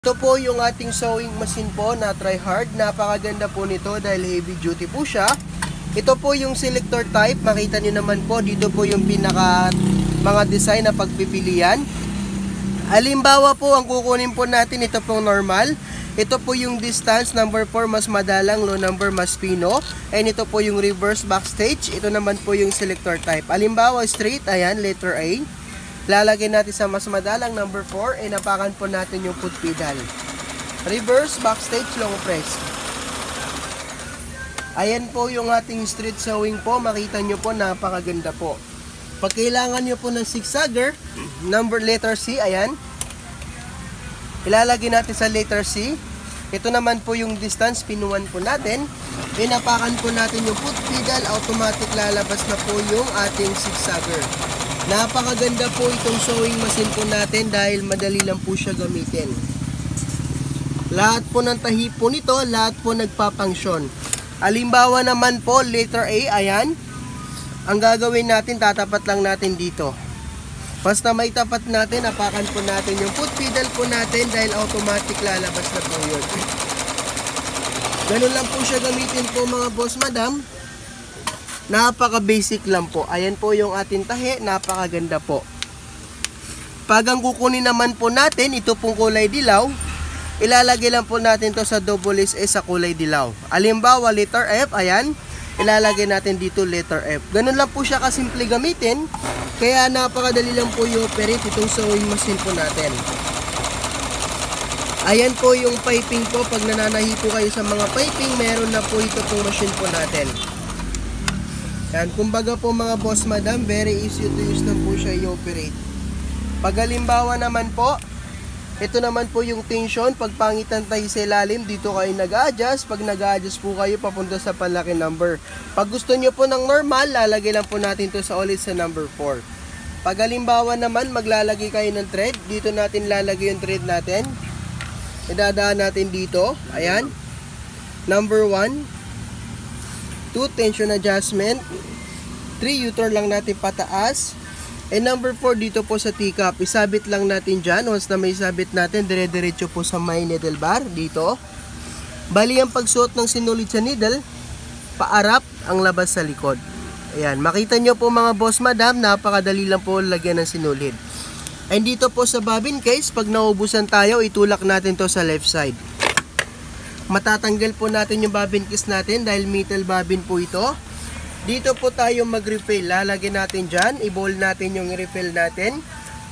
Ito po yung ating sewing machine po na try-hard. Napakaganda po nito dahil heavy duty po siya. Ito po yung selector type. Makita nyo naman po dito po yung pinaka mga design na pagpipilian. Halimbawa po ang kukunin po natin, ito pong normal. Ito po yung distance, number 4 mas madalang, low number mas pino. And ito po yung reverse backstage. Ito naman po yung selector type. Halimbawa straight, ayan, letter A. Lalagyan natin sa mas madalang number 4, inapakan po natin yung foot pedal. Reverse, backstage, long press. Ayan po yung ating street sewing po. Makita nyo po, napakaganda po. Pag kailangan nyo po ng zigzagger, letter C, ayan. Ilalagay natin sa letter C. Ito naman po yung distance, pinuwan po natin. Inapakan po natin yung foot pedal, automatic lalabas na po yung ating zigzagger. Napakaganda po itong sewing machine po natin dahil madali lang po siya gamitin. Lahat po ng tahi po nito, lahat po nagpapangsyon. Halimbawa naman po, letter A, ayan. Ang gagawin natin, tatapat lang natin dito. Basta may tapat natin, apakan po natin yung foot pedal po natin dahil automatic lalabas na po yun. Ganun lang po siya gamitin po mga boss madam. Napaka basic lang po. Ayan po yung ating tahi. Napakaganda po. Pag ang kukunin naman po natin, ito pong kulay dilaw, ilalagay lang po natin to sa double SS sa kulay dilaw. Halimbawa, letter F, ayan. Ilalagay natin dito letter F. Ganun lang po siya kasimple gamitin. Kaya napakadali lang po i-operate itong sewing machine po natin. Ayan po yung piping po. Pag nananahi po kayo sa mga piping, meron na po ito pong machine po natin. Yan, kumbaga po mga boss madam, very easy to use lang po siya i-operate. Pag halimbawa naman po, ito naman po yung tension. Pag pangitan tayo sa ilalim, dito kayo nag-a-adjust. Pag nag-a-adjust po kayo, papunta sa palaki number. Pag gusto nyo po ng normal, lalagay lang po natin to sa ulit sa number 4. Pag halimbawa naman, maglalagay kayo ng thread, dito natin lalagay yung thread natin. Idadaan natin dito, ayan. Number 1. 2, tension adjustment. 3, U-turn lang natin pataas. And number 4, dito po sa teacup, isabit lang natin dyan. Once na may isabit natin, dire-diretso po sa may needle bar, dito. Bali ang pagsuot ng sinulid sa needle, paarap ang labas sa likod. Ayan, makita nyo po mga boss madam, napakadali lang po lagyan ng sinulid. And dito po sa bobbin case, pag naubusan tayo, itulak natin to sa left side. Matatanggal po natin yung bobbin case natin dahil metal bobbin po ito. Dito po tayo mag-refill. Lalagyan natin dyan. I-ball natin yung refill natin.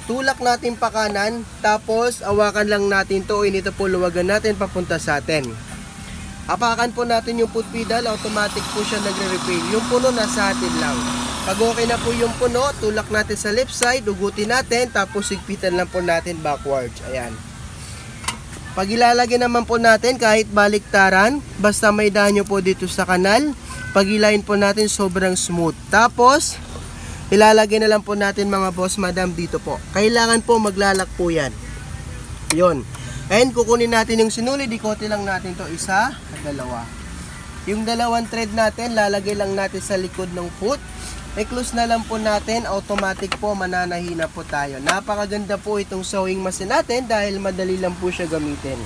Tulak natin pa kanan. Tapos awakan lang natin to. Inito po luwagan natin papunta sa atin. Apakan po natin yung foot pedal. Automatic po siya nagre-refill. Yung puno nasa atin lang. Pag okay na po yung puno, tulak natin sa left side. Ugutin natin. Tapos sigpitan lang po natin backwards. Ayan. Pag ilalagay naman po natin kahit baliktaran, basta may danyo po dito sa kanal, pag ilayin po natin sobrang smooth. Tapos, ilalagay na lang po natin mga boss madam dito po. Kailangan po maglalak po yan. Yun. And kukunin natin yung sinulid, ikote lang natin to isa, dalawa. Yung dalawang thread natin, lalagay lang natin sa likod ng foot. I-close na lang po natin, automatic po mananahi na po tayo. Napakaganda po itong sewing machine natin dahil madali lang po siya gamitin.